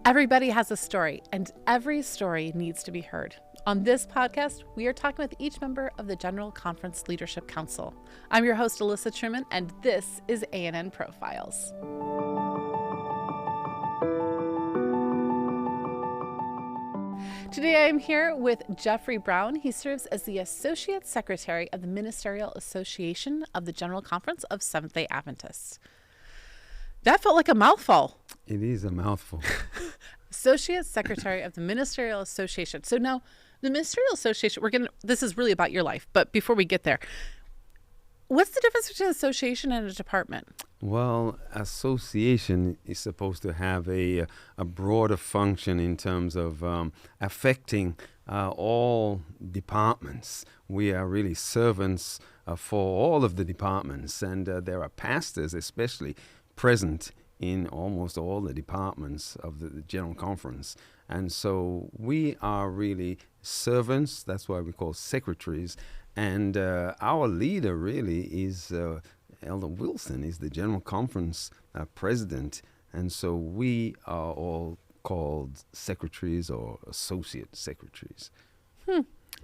Everybody has a story, and every story needs to be heard. On this podcast, we are talking with each member of the General Conference Leadership Council. I'm your host, Alyssa Truman, and this is A&N Profiles. Today I'm here with Jeffrey Brown. He serves as the Associate Secretary of the Ministerial Association of the General Conference of Seventh-day Adventists. That felt like a mouthful. It is a mouthful. Associate Secretary of the Ministerial Association. So now, the Ministerial Association, this is really about your life, but before we get there, what's the difference between an association and a department? Well, association is supposed to have a broader function in terms of affecting all departments. We are really servants for all of the departments, and there are pastors especially present in almost all the departments of the General Conference. And so we are really servants. That's why we call secretaries. And our leader really is Elder Wilson, is the General Conference president. And so we are all called secretaries or associate secretaries.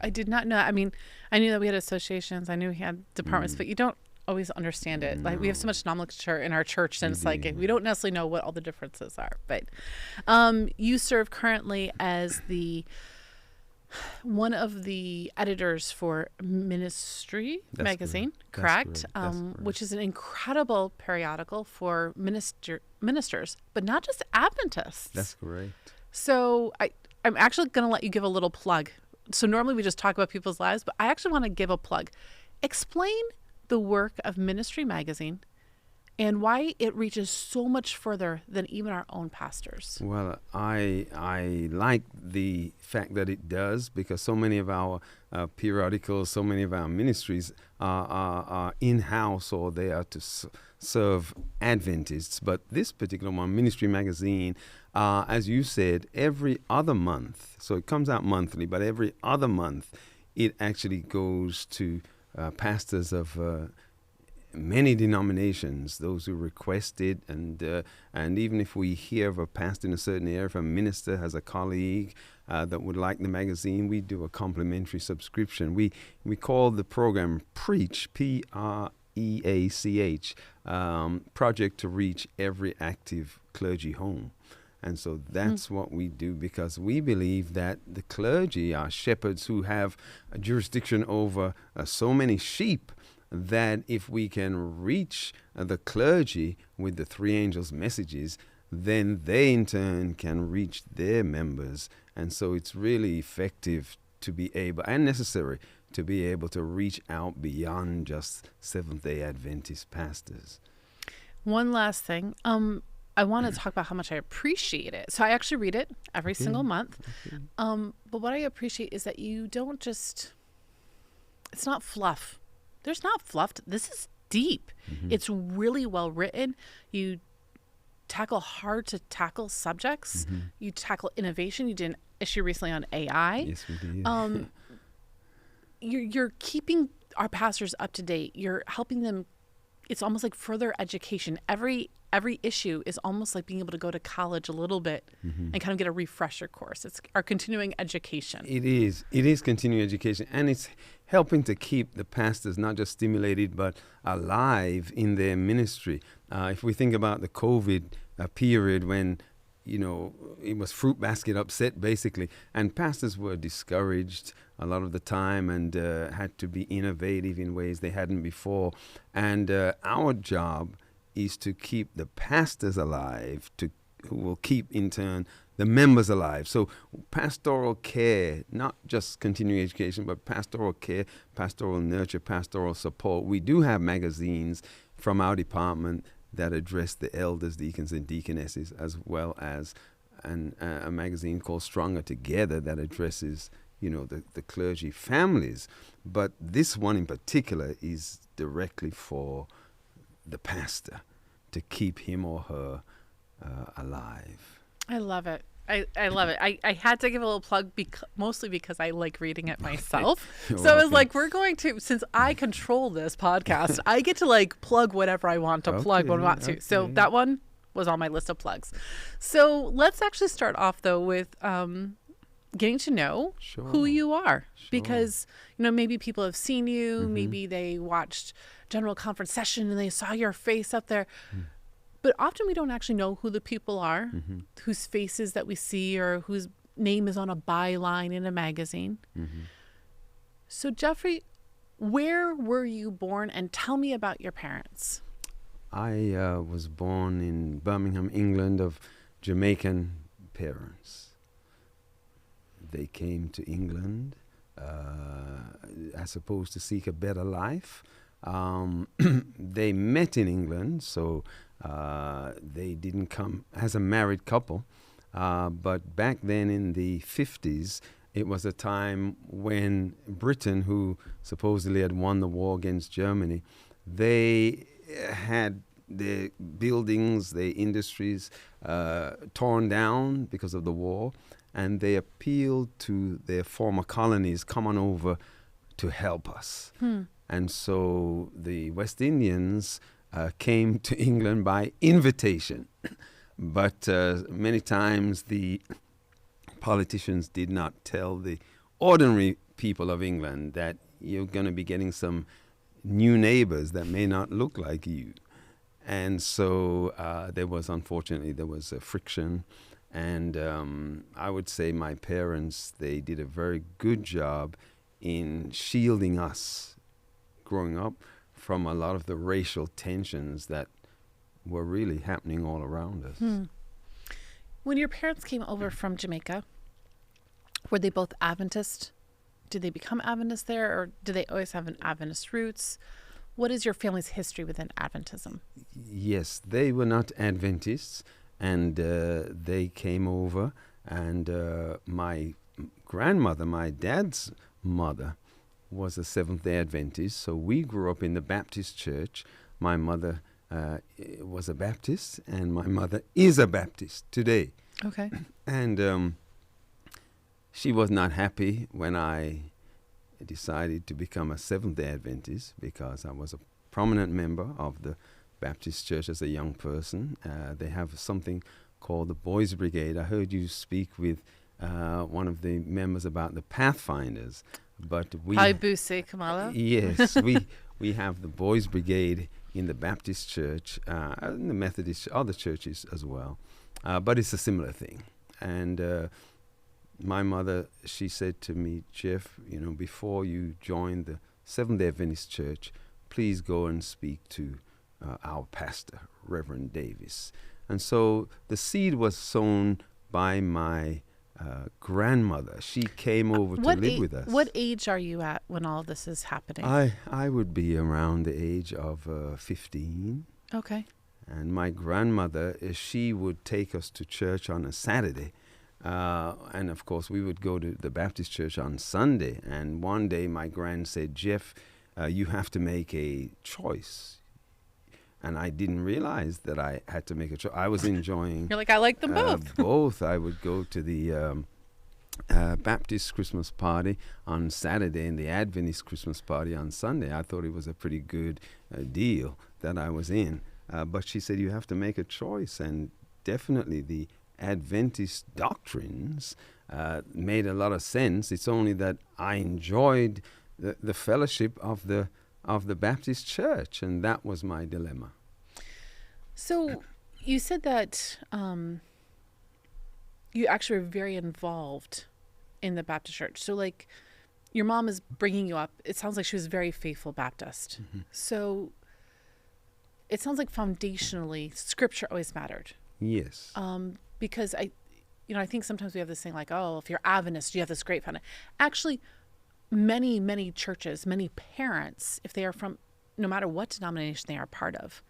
I did not know. I mean, I knew that we had associations. I knew we had departments, but you don't always understand it. Like, we have so much nomenclature in our church, and it's like we don't necessarily know what all the differences are. But you serve currently as one of the editors for Ministry magazine, correct? Which is an incredible periodical for ministers, but not just Adventists. That's correct. So I'm actually going to let you give a little plug. So normally we just talk about people's lives, but I actually want to give a plug. Explain the work of Ministry magazine and why it reaches so much further than even our own pastors. Well, I like the fact that it does, because so many of our periodicals, so many of our ministries are in-house, or they are to serve Adventists. But this particular one, Ministry magazine, as you said, every other month, so it comes out monthly, but every other month it actually goes to pastors of many denominations, those who request it, and even if we hear of a pastor in a certain area, if a minister has a colleague that would like the magazine, we do a complimentary subscription. We call the program Preach, P-R-E-A-C-H, Project to Reach Every Active Clergy Home. And so that's what we do, because we believe that the clergy are shepherds who have a jurisdiction over so many sheep, that if we can reach the clergy with the three angels' messages, then they in turn can reach their members. And so it's really effective to be able, and necessary, to be able to reach out beyond just Seventh-day Adventist pastors. One last thing. I want to talk about how much I appreciate it. So I actually read it every single month. But what I appreciate is that you don't just, it's not fluff. There's not fluff. This is deep. It's really well written. You tackle hard to tackle subjects. You tackle innovation. You did an issue recently on AI. Yes, we did. You're keeping our pastors up to date. You're helping them. It's almost like further education. Every issue is almost like being able to go to college a little bit and kind of get a refresher course. It's our continuing education. It is continuing education, and it's helping to keep the pastors not just stimulated but alive in their ministry. If we think about the COVID period, when it was fruit basket upset basically, and pastors were discouraged a lot of the time and had to be innovative in ways they hadn't before. And our job is to keep the pastors alive, who will keep in turn the members alive. So pastoral care, not just continuing education, but pastoral care, pastoral nurture, pastoral support. We do have magazines from our department that address the elders, deacons, and deaconesses, as well as a magazine called Stronger Together that addresses the clergy families. But this one in particular is directly for the pastor, to keep him or her alive. I love it. I love it. I had to give a little plug mostly because I like reading it myself. So I was like, we're going to, since I control this podcast, I get to plug whatever I want to plug when I want to. So that one, was on my list of plugs. So let's actually start off, though, with getting to know who you are. Because, maybe people have seen you. Maybe they watched General Conference session and they saw your face up there. But often we don't actually know who the people are, whose faces that we see or whose name is on a byline in a magazine. So, Jeffrey, where were you born? And tell me about your parents. I was born in Birmingham, England, of Jamaican parents. They came to England, I suppose, to seek a better life. They met in England, so they didn't come as a married couple. But back then in the 50s, it was a time when Britain, who supposedly had won the war against Germany, they had their buildings, their industries torn down because of the war, and they appealed to their former colonies, come on over to help us. And so the West Indians came to England by invitation. But many times the politicians did not tell the ordinary people of England that you're going to be getting some new neighbors that may not look like you. And so unfortunately, there was a friction. And I would say my parents, they did a very good job in shielding us growing up from a lot of the racial tensions that were really happening all around us. When your parents came over from Jamaica, were they both Adventist? Did they become Adventist there, or do they always have an Adventist roots? What is your family's history within Adventism? Yes, they were not Adventists, and they came over, and my grandmother, my dad's mother, was a Seventh-day Adventist, so we grew up in the Baptist church. My mother was a Baptist, and my mother is a Baptist today. Okay. And she was not happy when I decided to become a Seventh-day Adventist, because I was a prominent member of the Baptist church as a young person. They have something called the Boys Brigade. I heard you speak with one of the members about the Pathfinders. But Hi, Busi Kamala. Yes, we have the Boys Brigade in the Baptist church, in the Methodist, other churches as well. But it's a similar thing. And my mother, she said to me, Jeff, before you join the Seventh-day Adventist Church, please go and speak to our pastor, Reverend Davis. And so the seed was sown by my grandmother. She came over to live with us. What age are you at when all this is happening? I would be around the age of 15. Okay. And my grandmother, she would take us to church on a Saturday. And of course, we would go to the Baptist church on Sunday. And one day my grand said, Jeff, you have to make a choice. And I didn't realize that I had to make a choice. I was enjoying... You're like, I like them both. Both. I would go to the Baptist Christmas party on Saturday and the Adventist Christmas party on Sunday. I thought it was a pretty good deal that I was in. But she said, you have to make a choice. And definitely the Adventist doctrines made a lot of sense. It's only that I enjoyed the fellowship of the Baptist church, and that was my dilemma. So you said that you actually were very involved in the Baptist church. So like your mom is bringing you up. It sounds like she was very faithful Baptist. Mm-hmm. So it sounds like foundationally scripture always mattered. Yes. Because I think sometimes we have this thing like, oh, if you're Adventist, you have this great foundation. Actually, many churches, many parents, if they are from, no matter what denomination they are part of,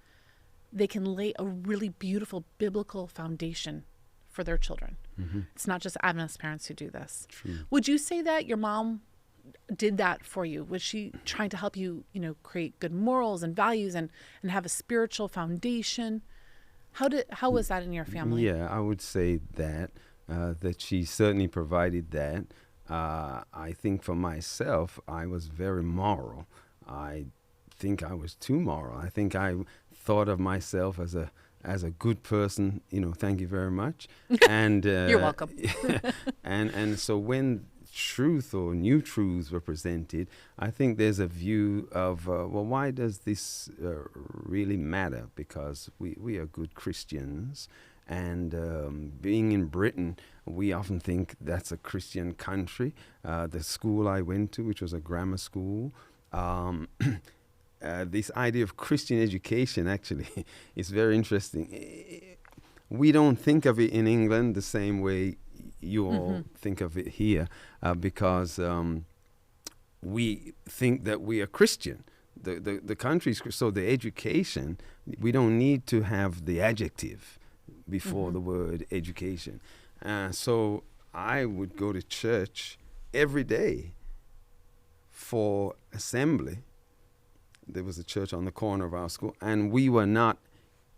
they can lay a really beautiful biblical foundation for their children. Mm-hmm. It's not just Adventist parents who do this. True. Would you say that your mom did that for you? Was she trying to help you, create good morals and values and have a spiritual foundation? How was that in your family? Yeah, I would say that she certainly provided that. I think for myself, I was very moral. I think I was too moral. I think I thought of myself as as a good person, thank you very much. And You're welcome. and so when truth or new truths were presented, I think there's a view of, why does this really matter? Because we are good Christians. And being in Britain, we often think that's a Christian country. The school I went to, which was a grammar school, this idea of Christian education actually is very interesting. We don't think of it in England the same way you all think of it here, because we think that we are Christian. The country's so the education, we don't need to have the adjective before the word education. So I would go to church every day for assembly. There was a church on the corner of our school, and we were not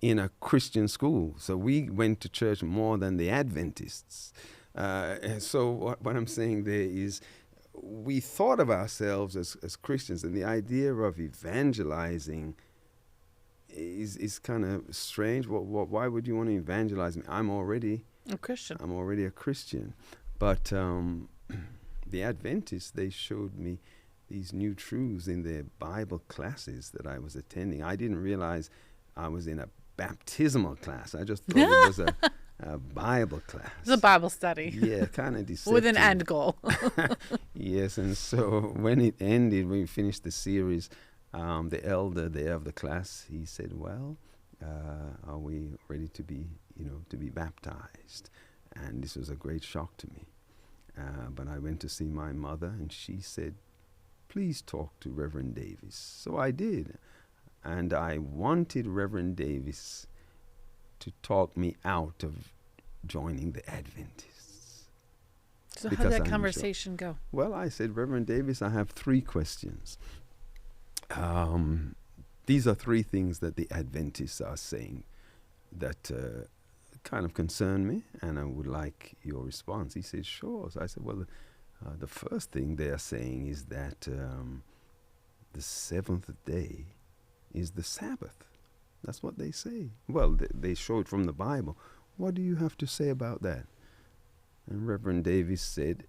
in a Christian school. So we went to church more than the Adventists. And so what I'm saying there is we thought of ourselves as Christians, and the idea of evangelizing is kind of strange. Why would you want to evangelize me? I'm already A Christian. I'm already a Christian. But the Adventists, they showed me these new truths in their Bible classes that I was attending. I didn't realize I was in a baptismal class. I just thought it was a Bible class. It's a Bible study. Yeah, kind of deceptive. With an end goal. Yes, and so when it ended, when we finished the series, the elder there of the class, he said, "Well, are we ready to be baptized?" And this was a great shock to me. But I went to see my mother, and she said, "Please talk to Reverend Davis." So I did. And I wanted Reverend Davis to talk me out of joining the Adventists. So how did that conversation go? Well, I said, "Reverend Davis, I have 3 questions. These are 3 things that the Adventists are saying that kind of concern me, and I would like your response." He said, "Sure." So I said, "Well, the first thing they are saying is that the 7th day is the Sabbath. That's what they say. Well, they show it from the Bible. What do you have to say about that?" And Reverend Davis said,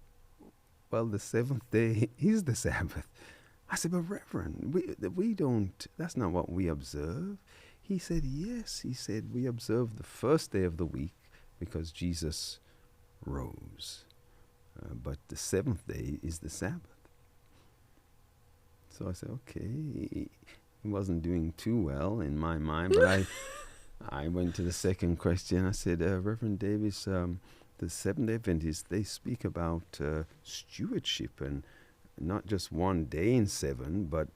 "Well, the 7th day is the Sabbath." I said, "But Reverend, we don't, that's not what we observe." He said, "Yes." He said, "We observe the first day of the week because Jesus rose. But the 7th day is the Sabbath." So I said, okay. He wasn't doing too well in my mind, but I went to the second question. I said, "Reverend Davis, the Seventh-day Adventists, they speak about stewardship, and not just one day in 7, but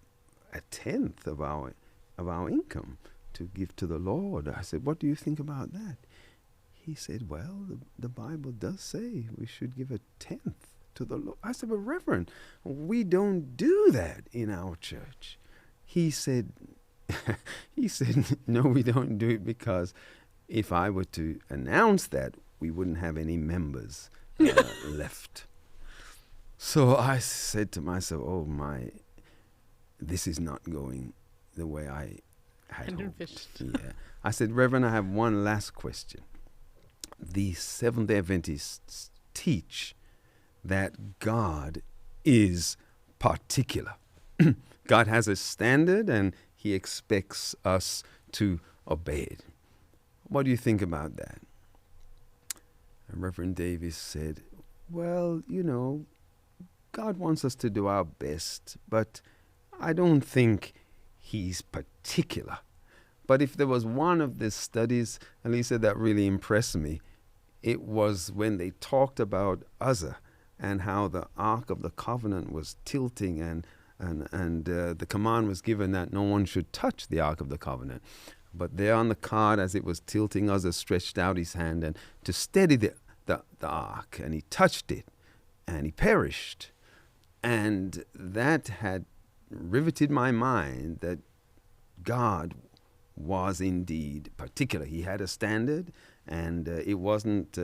a 10th of our income to give to the Lord." I said, "What do you think about that?" He said, "Well, the Bible does say we should give a 10th to the Lord." I said, "But Reverend, we don't do that in our church." He said, "No, we don't do it because if I were to announce that, we wouldn't have any members left." So I said to myself, "Oh my, this is not going the way I had hoped." Yeah. I said, "Reverend, I have one last question. The Seventh-day Adventists teach that God is particular. God has a standard, and he expects us to obey it. What do you think about that?" And Reverend Davis said, "Well, God wants us to do our best, but I don't think he's particular. But if there was one of the studies, Alyssa, that really impressed me, it was when they talked about Uzzah and how the Ark of the Covenant was tilting, and the command was given that no one should touch the Ark of the Covenant. But there on the card, as it was tilting, Uzzah stretched out his hand and to steady the Ark, and he touched it, and he perished. And that had riveted my mind that God was indeed particular. He had a standard, and it wasn't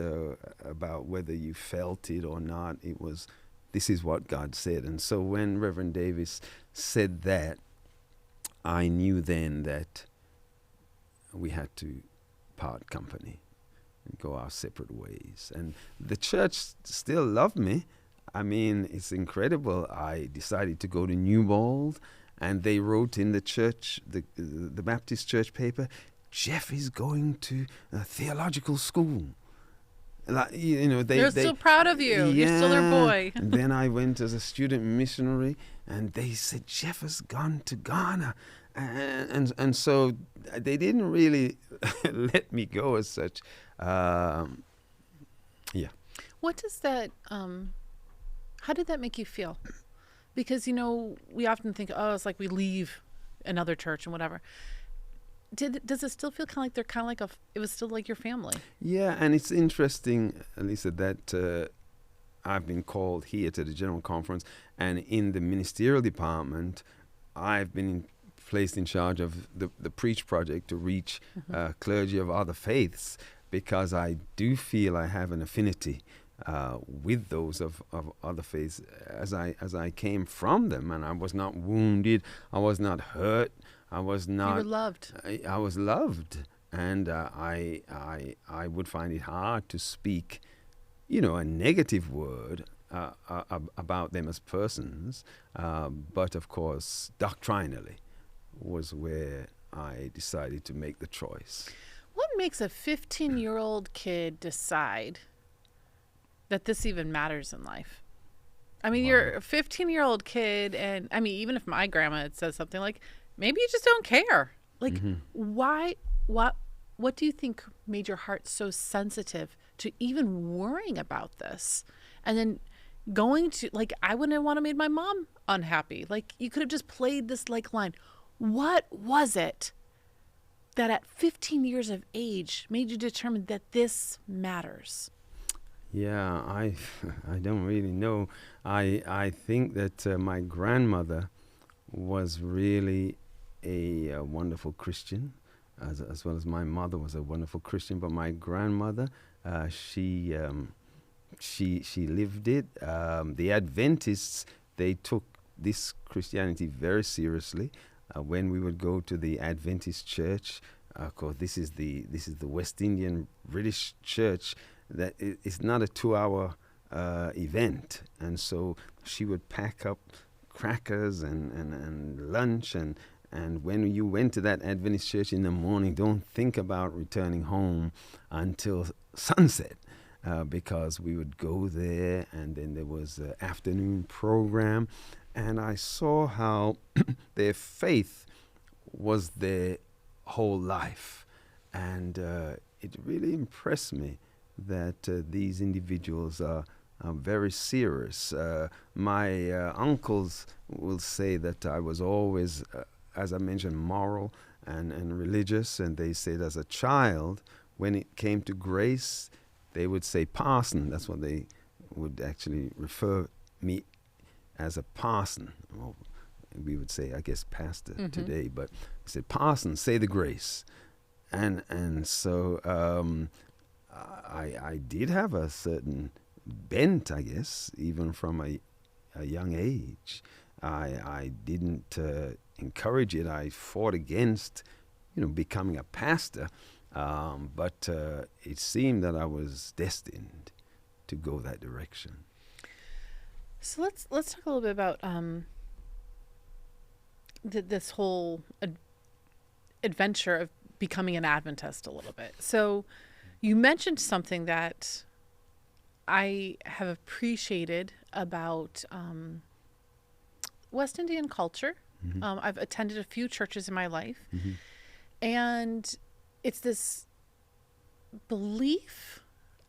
about whether you felt it or not. It was, this is what God said. And so when Reverend Davis said that, I knew then that we had to part company and go our separate ways. And the church still loved me. I mean, it's incredible. I decided to go to Newbold, and they wrote in the church, the Baptist church paper, Jeff is going to a theological school. Like, they're still proud of you. Yeah. You're still their boy. And then I went as a student missionary, and they said, Jeff has gone to Ghana. And so they didn't really let me go as such. What does that, how did that make you feel? Because, we often think, it's like we leave another church and whatever. Does it still feel kind of like they're kind of like it was still like your family? Yeah, and it's interesting, Alyssa, that I've been called here to the General Conference, and in the ministerial department, I've been placed in charge of the Preach Project to reach clergy of other faiths, because I do feel I have an affinity with those of other faiths as I came from them, and I was not wounded, I was not hurt. I was not. You were loved. I was loved, and I would find it hard to speak, a negative word about them as persons. But of course, doctrinally, was where I decided to make the choice. What makes a 15-year-old kid decide that this even matters in life? I mean, you're a 15-year-old kid, and I mean, even if my grandma had said something like, maybe you just don't care. Like, why, what do you think made your heart so sensitive to even worrying about this? And then going to, like, I wouldn't have want to made my mom unhappy. Like, you could have just played this line. What was it that at 15 years of age made you determine that this matters? Yeah, I don't really know. I think that my grandmother was really a wonderful Christian, as well as my mother was a wonderful Christian. But my grandmother, she lived it. The Adventists, they took this Christianity very seriously. When we would go to the Adventist church, of course, this is the West Indian British church. That it's not a 2-hour event, and so she would pack up crackers and lunch, and when you went to that Adventist church in the morning, don't think about returning home until sunset, because we would go there, and then there was an afternoon program, and I saw how their faith was their whole life, and it really impressed me that these individuals are very serious. My uncles will say that I was always, as I mentioned, moral and religious, and they said as a child, when it came to grace, they would say parson. That's what they would actually refer me as, a parson. Well, we would say, I guess, pastor today, but they said, parson, say the grace. And so I did have a certain bent, I guess, even from a young age. I didn't encourage it. I fought against, becoming a pastor, but it seemed that I was destined to go that direction. So let's talk a little bit about this whole adventure of becoming an Adventist a little bit. So you mentioned something that I have appreciated about West Indian culture. I've attended a few churches in my life, and it's this belief.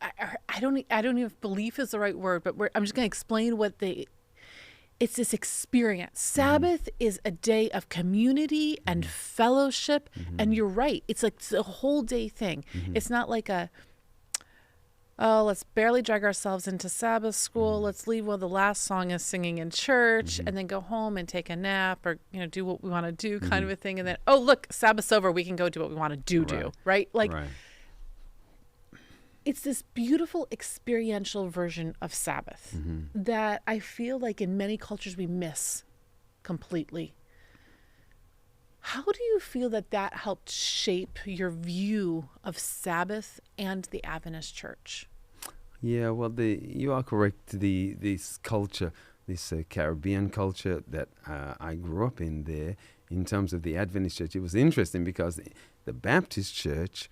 I don't know if belief is the right word, but I'm just going to explain it's this experience. Sabbath is a day of community and fellowship. And you're right. It's like it's a whole day thing. It's not like let's barely drag ourselves into Sabbath school. Let's leave while the last song is singing in church and then go home and take a nap or, do what we want to do kind of a thing. And then, look, Sabbath's over. We can go do what we want to do. Right? Like, it's this beautiful experiential version of Sabbath that I feel like in many cultures we miss completely. How do you feel that helped shape your view of Sabbath and the Adventist Church? Yeah, well, you are correct. This culture, this Caribbean culture that I grew up in there, in terms of the Adventist Church, it was interesting because the Baptist Church,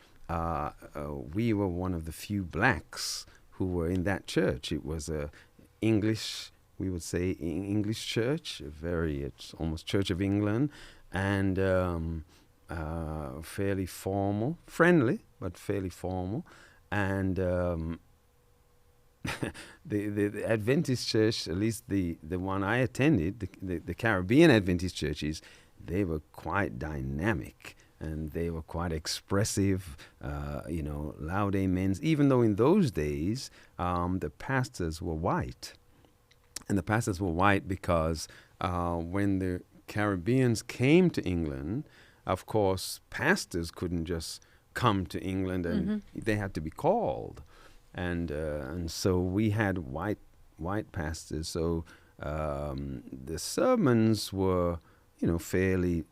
we were one of the few blacks who were in that church. It was a English, we would say, English church, it's almost Church of England, and fairly formal, friendly, but fairly formal, and the Adventist Church, at least the one I attended, the Caribbean Adventist churches, they were quite dynamic and they were quite expressive, loud amens, even though in those days the pastors were white. And the pastors were white because when the Caribbeans came to England, of course, pastors couldn't just come to England and they had to be called. And so we had white pastors. So the sermons were, fairly,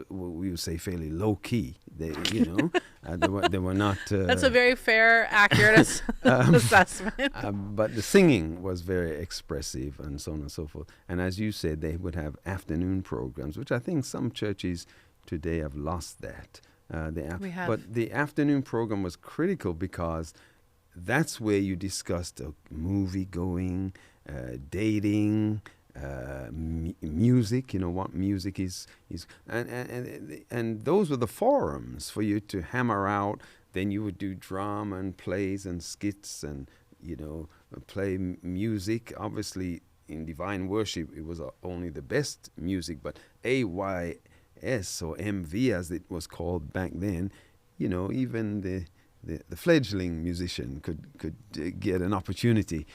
we would say fairly low key. They were not. That's a very fair, accurate assessment. But the singing was very expressive, and so on and so forth. And as you said, they would have afternoon programs, which I think some churches today have lost that. We have. But the afternoon program was critical because that's where you discussed movie going, dating, music. What music is, and those were the forums for you to hammer out. Then you would do drama and plays and skits, and play music. Obviously, in divine worship, it was only the best music, but AYS or MV as it was called back then, even the fledgling musician could get an opportunity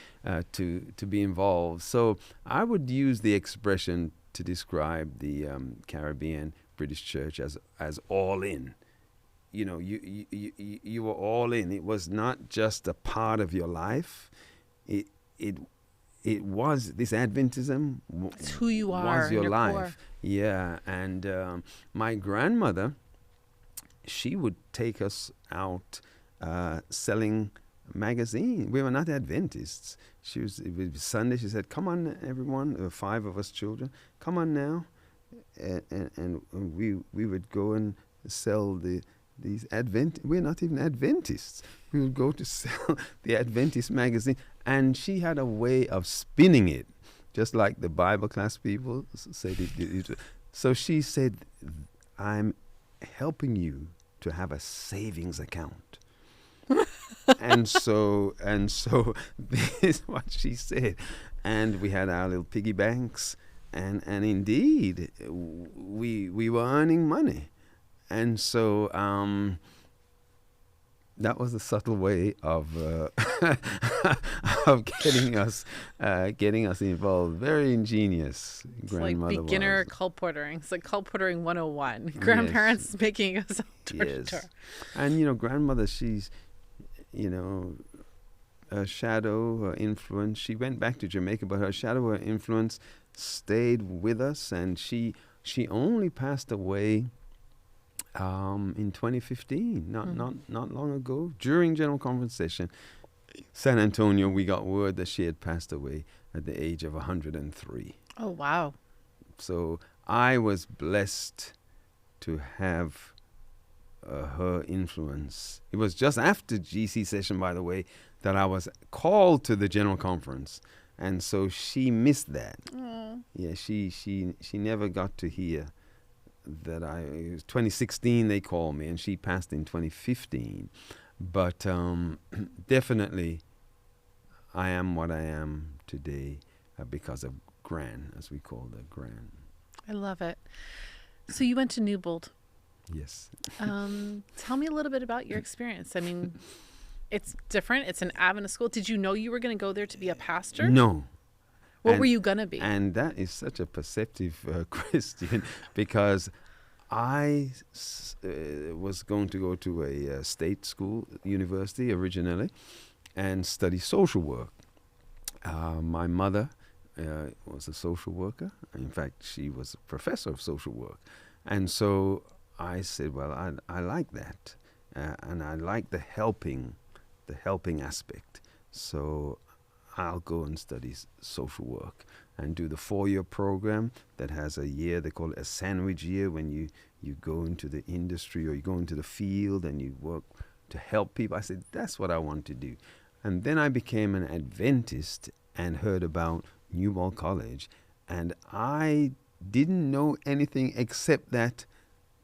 to be involved. So I would use the expression to describe the Caribbean British Church as all in. You were all in. It was not just a part of your life. It was, this Adventism it's who you are, was your life. Core. Yeah, and my grandmother, she would take us out selling magazine. We were not Adventists. It was Sunday. She said, "Come on, everyone." There were 5 of us children. "Come on now," and we would go and sell these We're not even Adventists. We would go to sell the Adventist magazine, and she had a way of spinning it, just like the Bible class people said. So she said, "I'm helping you to have a savings account." and so this is what she said, and we had our little piggy banks, and indeed we were earning money, and so that was a subtle way of of getting us involved. Very ingenious. It's Grandmother like beginner was. colporteuring. It's like colporteuring 101. Grandparents making us out door to door. And grandmother, she's her shadow, her influence. She went back to Jamaica, but her shadow, her influence stayed with us, and she only passed away in 2015, not long ago, during General Conference session, San Antonio. We got word that she had passed away at the age of 103. Oh, wow. So I was blessed to have her influence. It was just after GC session, by the way, that I was called to the General Conference, and so she missed that. Yeah, she never got to hear that. It was 2016 they called me, and she passed in 2015. But definitely, I am what I am today because of Gran, as we call her, Gran. I love it. So you went to Newbold. Yes. Tell me a little bit about your experience. I mean, it's different. It's an Adventist school. Did you know you were going to go there to be a pastor? No. What were you going to be? And that is such a perceptive question, because I was going to go to a state school, university originally, and study social work. My mother was a social worker. In fact, she was a professor of social work. And so I said, well, I like that. And I like the helping aspect. So I'll go and study social work and do the 4-year program that has a year, they call it a sandwich year, when you go into the industry or you go into the field and you work to help people. I said, that's what I want to do. And then I became an Adventist and heard about Newbold College. And I didn't know anything except that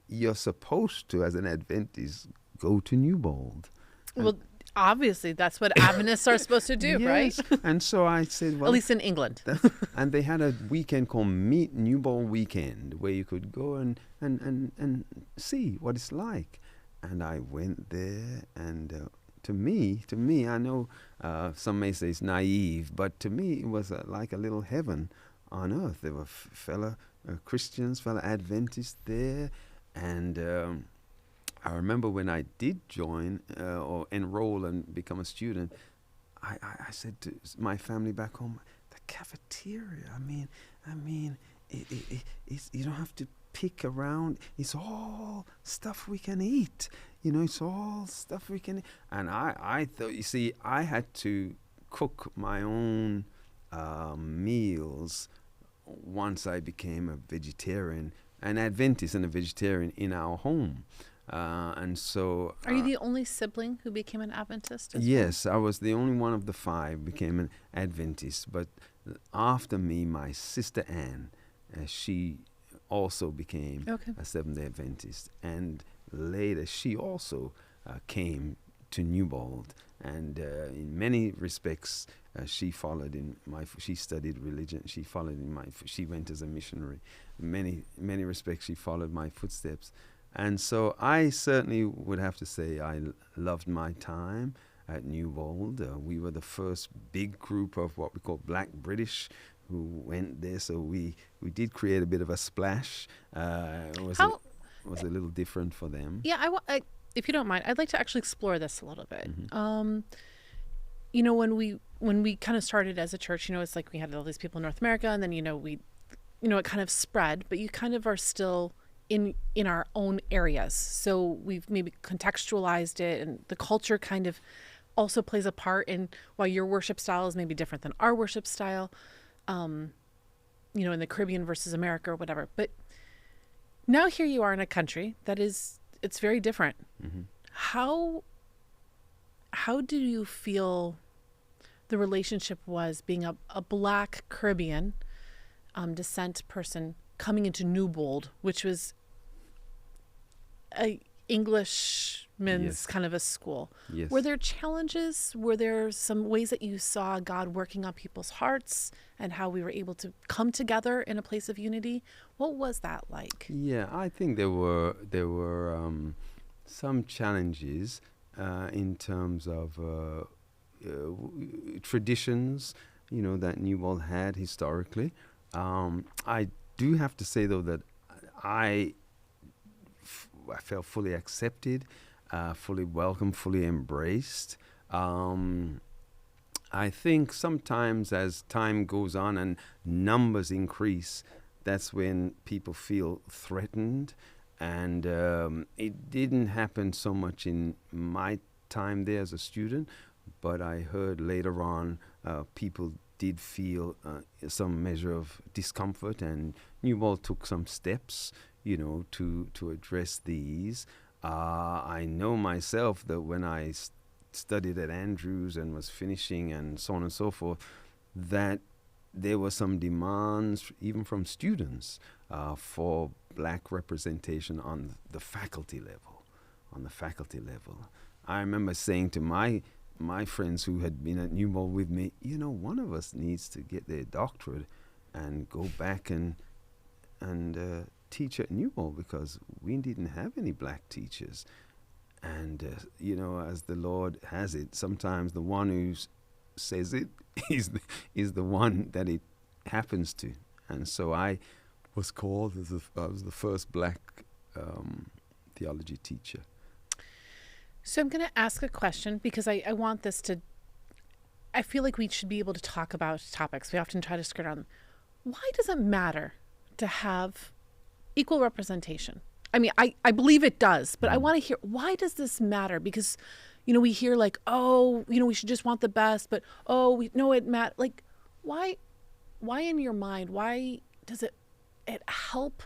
you're supposed to, as an Adventist, go to Newbold. Well, obviously, that's what Adventists are supposed to do, yes. right? And so I said, well, at least in England. And they had a weekend called Meet Newbold Weekend, where you could go and see what it's like. And I went there, and to me, I know some may say it's naive, but to me it was like a little heaven on earth. There were fellow Christians, fellow Adventists there, and I remember when I did join or enroll and become a student, I said to my family back home, the cafeteria, I mean, it's, you don't have to pick around. It's all stuff we can eat. It's all stuff we can eat. And I thought, you see, I had to cook my own meals once I became a vegetarian, an Adventist and a vegetarian in our home. And so... Are you the only sibling who became an Adventist? Yes, I was the only one of the 5 became an Adventist. But after me, my sister Anne, she also became a Seventh-day Adventist. And later, she also came to Newbold. And in many respects, she followed in my... She studied religion. She followed in my... She went as a missionary. In many respects, she followed my footsteps. And so I certainly would have to say I loved my time at Newbold. We were the first big group of what we call Black British who went there. So we did create a bit of a splash. It was a little different for them. Yeah, if you don't mind, I'd like to actually explore this a little bit. Mm-hmm. When we kind of started as a church, it's like we had all these people in North America, and then it kind of spread, but you kind of are still in our own areas. So we've maybe contextualized it, and the culture kind of also plays a part in why your worship style is maybe different than our worship style, in the Caribbean versus America or whatever. But now here you are in a country that it's very different. Mm-hmm. How do you feel the relationship was being a Black Caribbean descent person coming into Newbold, which was a Englishman's kind of a school? Yes. Were there challenges? Were there some ways that you saw God working on people's hearts and how we were able to come together in a place of unity? What was that like? Yeah, I think there were some challenges in terms of traditions, that Newbold had historically. I do have to say, though, that I felt fully accepted, fully welcomed, fully embraced. I think sometimes as time goes on and numbers increase, that's when people feel threatened. And it didn't happen so much in my time there as a student, but I heard later on people did feel some measure of discomfort, and Newbold took some steps, to address these. I know myself that when I studied at Andrews and was finishing and so on and so forth, that there were some demands even from students for Black representation on the faculty level. I remember saying to my friends who had been at Newbold with me, one of us needs to get their doctorate and go back and teach at Newbold, because we didn't have any Black teachers. And, as the Lord has it, sometimes the one who says it is the one that it happens to. And so I was called I was the first Black theology teacher. So I'm going to ask a question, because I want this to, I feel like we should be able to talk about topics. We often try to skirt on. Why does it matter to have equal representation. I mean, I believe it does, but I want to hear, why does this matter? Because, we hear like, oh, we should just want the best, but, oh, we know it matters. Like, why in your mind, why does it help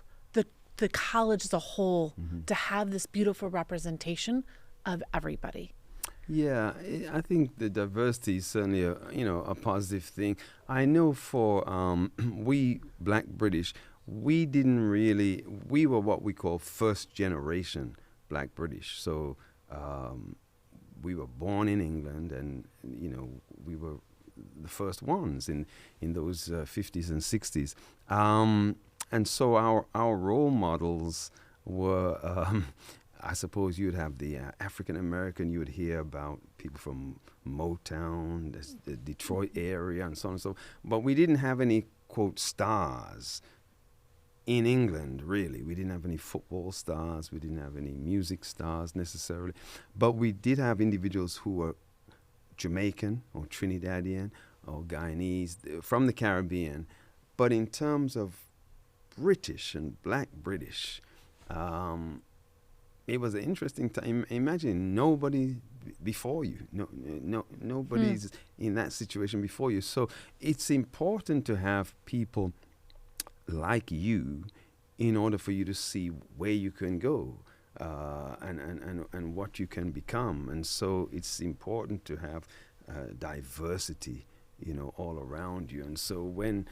the college as a whole to have this beautiful representation of everybody? Yeah, I think the diversity is certainly a positive thing. I know for we Black British, we were what we call first generation Black British. So we were born in England, and we were the first ones in those 50s and 60s. And so our role models were, I suppose you'd have the African American, you would hear about people from Motown, the Detroit area, and so on and so forth. But we didn't have any, quote, stars in England, really. We didn't have any football stars. We didn't have any music stars necessarily. But we did have individuals who were Jamaican or Trinidadian or Guyanese, from the Caribbean. But in terms of British and Black British, it was an interesting time. Imagine nobody before you. Nobody's in that situation before you. So it's important to have people like you in order for you to see where you can go and what you can become. And so it's important to have diversity, all around you. And so when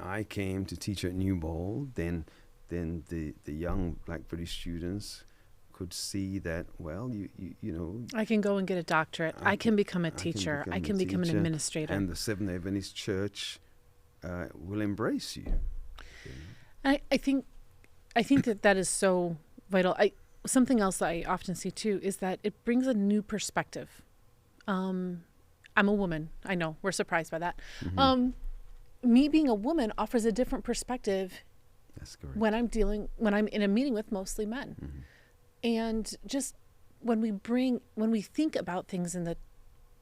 I came to teach at Newbold, then the young Black British students could see that, well, I can go and get a doctorate. I can become a teacher. I can become an administrator. And the Seventh-day Adventist Church will embrace you. I think that is so vital. Something else that I often see too is that it brings a new perspective. I'm a woman. I know we're surprised by that. Me being a woman offers a different perspective. That's correct. When I'm in a meeting with mostly men. And just when we think about things in the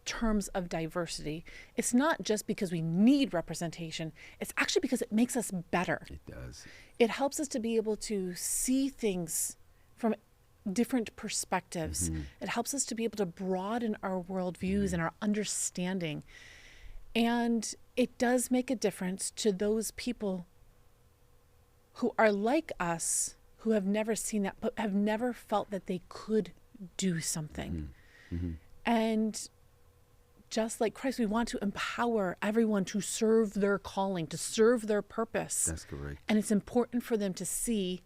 terms of diversity, it's not just because we need representation. It's actually because it makes us better. It does. It helps us to be able to see things from different perspectives. It helps us to be able to broaden our worldviews and our understanding. And it does make a difference to those people who are like us, who have never seen that, but have never felt that they could do something. And just like Christ, we want to empower everyone to serve their calling, to serve their purpose. That's correct. And it's important for them to see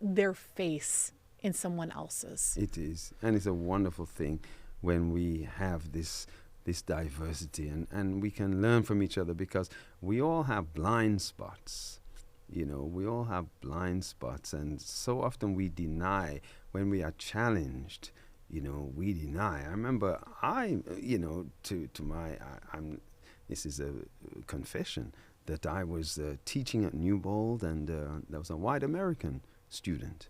their face in someone else's. It is. And it's a wonderful thing when we have this diversity, and we can learn from each other, because we all have blind spots. We all have blind spots, and so often we deny when we are challenged. We deny. I remember this is a confession, that I was teaching at Newbold, and there was a white American student,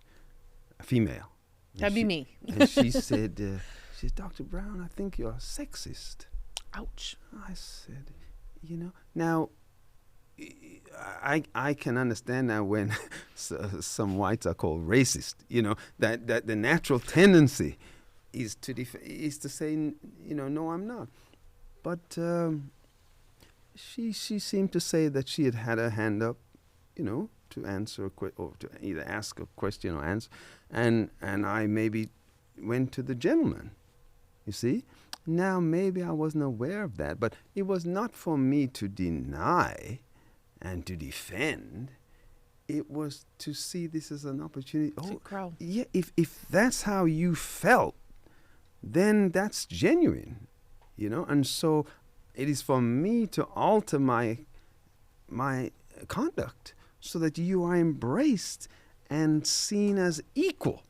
a female. That'd be me. And she said, Dr. Brown, I think you're sexist. Ouch. I said, now, I can understand now when some whites are called racist, that the natural tendency is to say, no, I'm not. But she seemed to say that she had her hand up, to answer or to either ask a question or answer, and I maybe went to the gentleman. You see, now maybe I wasn't aware of that, but it was not for me to deny and to defend. It was to see this as an opportunity. To grow. Yeah, if that's how you felt, then that's genuine, And so it is for me to alter my conduct so that you are embraced and seen as equal.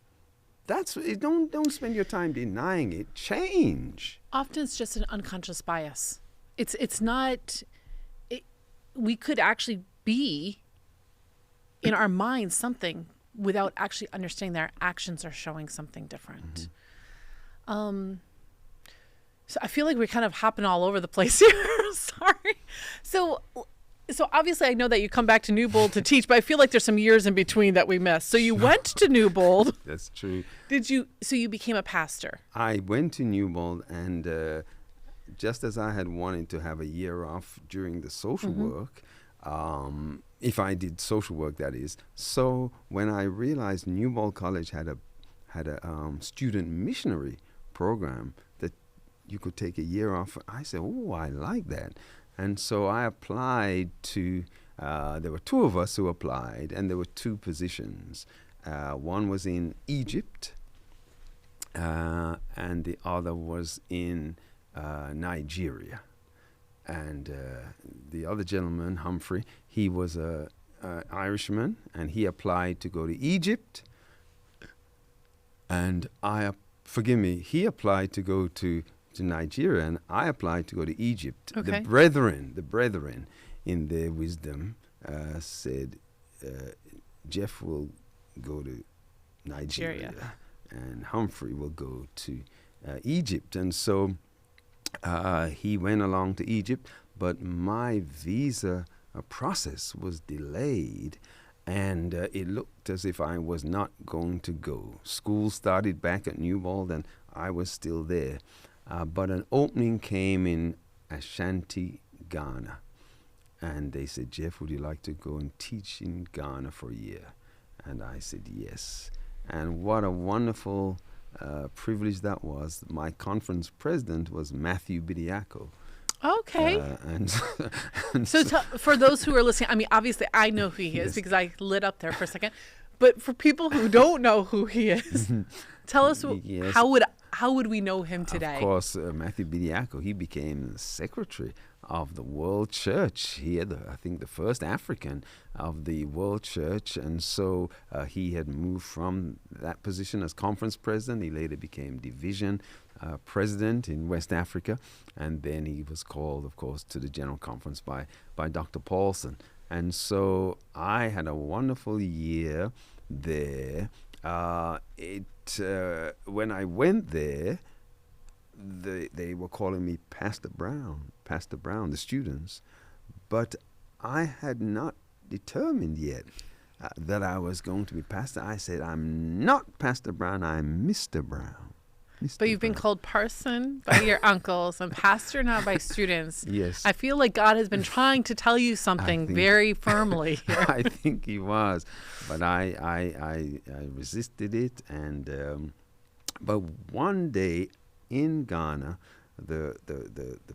That's it. Don't spend your time denying it. Change. Often it's just an unconscious bias. It's not. We could actually be in our minds something without actually understanding that our actions are showing something different. So I feel like we're kind of hopping all over the place here. Sorry. So So obviously I know that you come back to Newbold to teach, but I feel like there's some years in between that we missed. So you went to Newbold. That's true. So you became a pastor? I went to Newbold, and just as I had wanted to have a year off during the social work, if I did social work, that is. So when I realized Newbold College had a student missionary program that you could take a year off, I said, oh, I like that. And so I applied to, there were two of us who applied, and there were two positions. One was in Egypt, and the other was in Nigeria. And the other gentleman, Humphrey, he was a Irishman, and he applied to go to Egypt. And he applied to go to Nigeria, and I applied to go to Egypt. Okay. The brethren, in their wisdom, said, Jeff will go to Nigeria, and Humphrey will go to Egypt. And so he went along to Egypt, but my visa process was delayed, and it looked as if I was not going to go. School started back at Newbold, and I was still there. But an opening came in Ashanti, Ghana. And they said, Jeff, would you like to go and teach in Ghana for a year? And I said, yes. And what a wonderful privilege that was. My conference president was Matthew Bidiako. Okay. And so for those who are listening, I mean, obviously I know who he is because I lit up there for a second. But for people who don't know who he is, tell us how would we know him today? Of course, Matthew Bidiako, he became the secretary of the World Church. He had, I think, the first African of the World Church. And so he had moved from that position as conference president. He later became division president in West Africa. And then he was called, of course, to the General Conference by Dr. Paulson. And so I had a wonderful year there. When I went there, they were calling me Pastor Brown, the students. But I had not determined yet that I was going to be pastor. I said, I'm not Pastor Brown, I'm Mr. Brown. But you've been called parson by your uncles and pastor now by students. Yes. I feel like God has been trying to tell you something very firmly here. I think he was, but I resisted it. And but one day in Ghana, the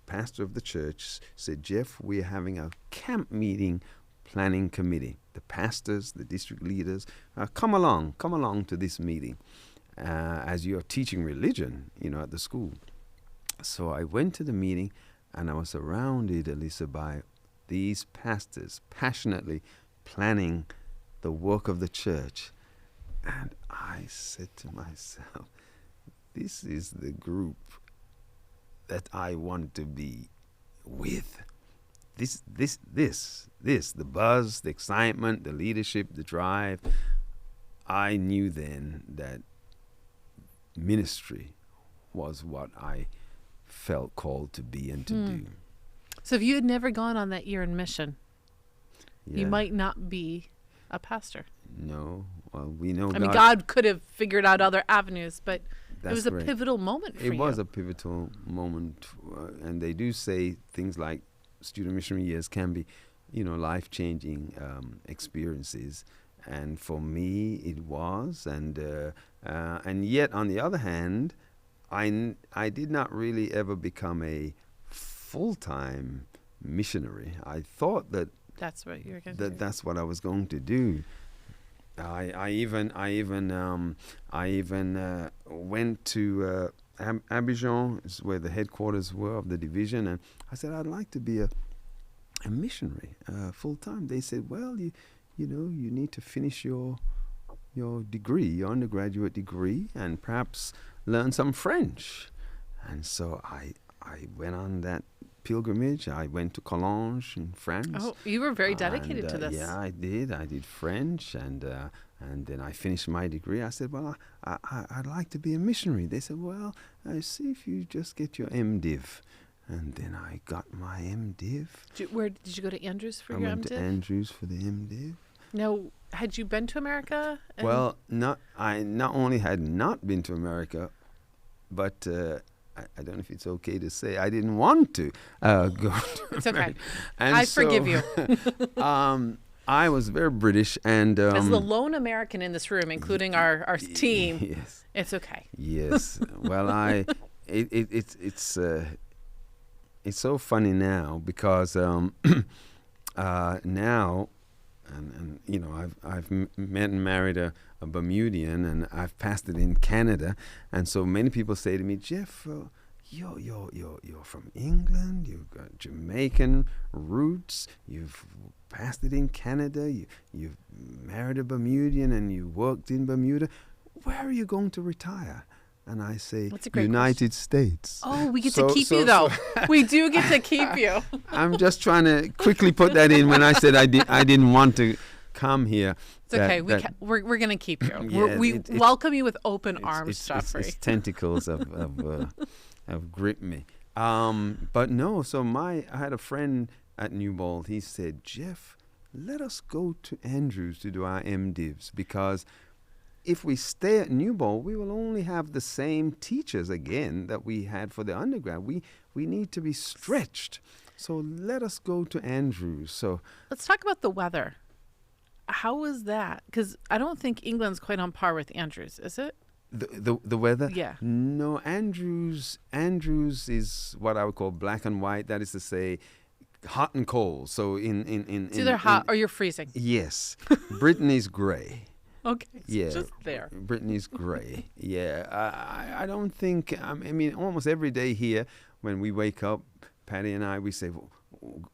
pastor of the church said, Jeff, we're having a camp meeting planning committee. The pastors, the district leaders, come along to this meeting. As you're teaching religion, at the school. So I went to the meeting, and I was surrounded, Alyssa, by these pastors passionately planning the work of the church. And I said to myself, this is the group that I want to be with. This, the buzz, the excitement, the leadership, the drive. I knew then that ministry was what I felt called to be and to do. So if you had never gone on that year in mission, you might not be a pastor. No. Well, we know God could have figured out other avenues, but it was a right. pivotal moment for you. It was a pivotal moment. And they do say things like student missionary years can be, life-changing experiences. And for me, it was. And yet, on the other hand, I did not really ever become a full-time missionary. I thought that that's what you were going to do. That's what I was going to do. I even went to Abidjan, is where the headquarters were of the division, and I said I'd like to be a missionary full-time. They said, well, you need to finish your degree, your undergraduate degree, and perhaps learn some French. And so I went on that pilgrimage. I went to Collonges in France. Oh, you were very dedicated to this. Yeah, I did. I did French, and then I finished my degree. I said, well, I'd like to be a missionary. They said, well, I see if you just get your MDiv. and then I got my MDiv. Where did you go to Andrews for I your went to MDiv? Andrews for the MDiv. Now, had you been to America? Well, I not only had not been to America, but I don't know if it's okay to say I didn't want to go to It's America. okay. And I forgive you. I was very British, and As the lone American in this room, including our team, yes, it's okay. yes. Well, it's so funny now because now, and you know, I've met and married a Bermudian, and I've pastored in Canada, and so many people say to me, Jeff, you're from England, you've got Jamaican roots, you've pastored in Canada, you've married a Bermudian, and you worked in Bermuda. Where are you going to retire? And I say, United States. Oh, we get to keep you, though. We do get to keep you. I'm just trying to quickly put that in when I said I didn't want to come here. It's okay. We're going to keep you. Yeah, we welcome you with open arms, Jeffrey. Its tentacles have gripped me. But no, so I had a friend at Newbold. He said, Jeff, let us go to Andrews to do our MDivs, because if we stay at Newbold, we will only have the same teachers again that we had for the undergrad. We need to be stretched. So let us go to Andrews. So let's talk about the weather. How was that? Because I don't think England's quite on par with Andrews, is it? The weather? Yeah. No, Andrews is what I would call black and white. That is to say, hot and cold. So it's either hot or you're freezing. Yes. Brittany's gray. Okay, so yeah, just there. Brittany's gray. Yeah, I don't think. I mean, almost every day here, when we wake up, Patty and I, we say,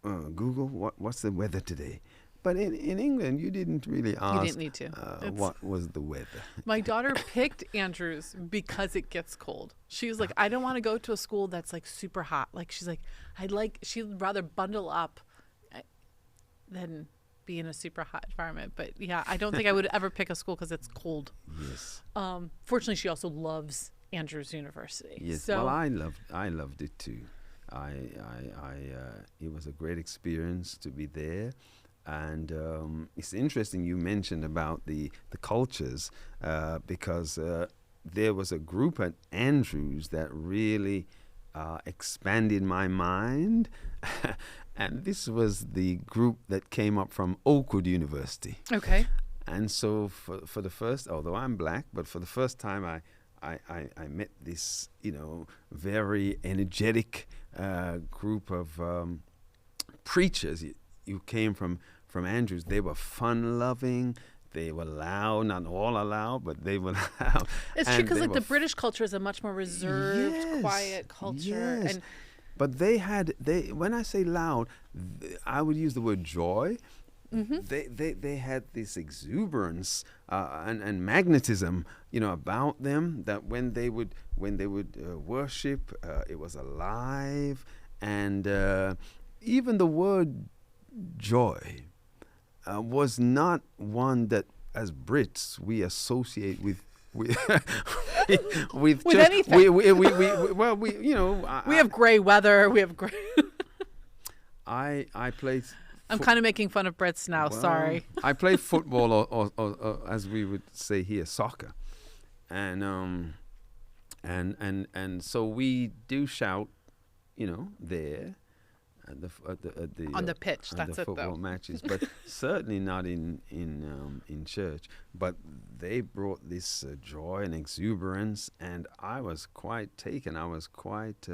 Google, what's the weather today? But in England, you didn't really ask. You didn't need to. What was the weather? My daughter picked Andrews because it gets cold. She was like, I don't want to go to a school that's like super hot. Like she's like, she'd rather bundle up than be in a super hot environment. But yeah, I don't think I would ever pick a school because it's cold. Yes. Fortunately, she also loves Andrews University. Yes. So, well, I loved it too. It was a great experience to be there. And it's interesting you mentioned about the cultures because there was a group at Andrews that really expanded my mind. And this was the group that came up from Oakwood University. Okay. And so for the first, although I'm black, but for the first time I met this, very energetic group of preachers who came from Andrews. They were fun-loving. They were loud, not all are loud, but they were loud. It's true because the British culture is a much more reserved, quiet culture. Yes. And but when I say loud, I would use the word joy. Mm-hmm. They had this exuberance and magnetism, about them, that when they would worship, it was alive, and even the word joy was not one that, as Brits, we associate with with anything. We have gray weather. We have gray. I played. I'm kind of making fun of Brits now. Sorry. I played football, or as we would say here, soccer, and so we do shout, there. On the pitch, that's the it, football though. matches, but certainly not in church. But they brought this joy and exuberance, and I was quite taken. I was quite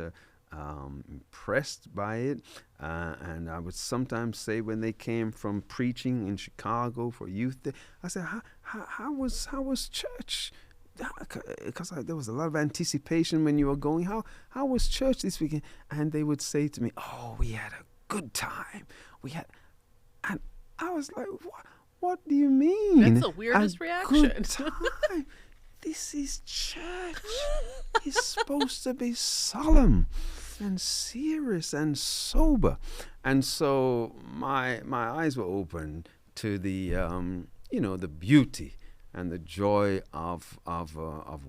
impressed by it, and I would sometimes say when they came from preaching in Chicago for youth, I said, "How was church?" Because there was a lot of anticipation when you were going. How was church this weekend? And they would say to me, "Oh, we had a good time. And I was like, "What do you mean? That's the weirdest reaction. Good time? This is church. It's supposed to be solemn and serious and sober." And so my eyes were open to the the beauty and the joy of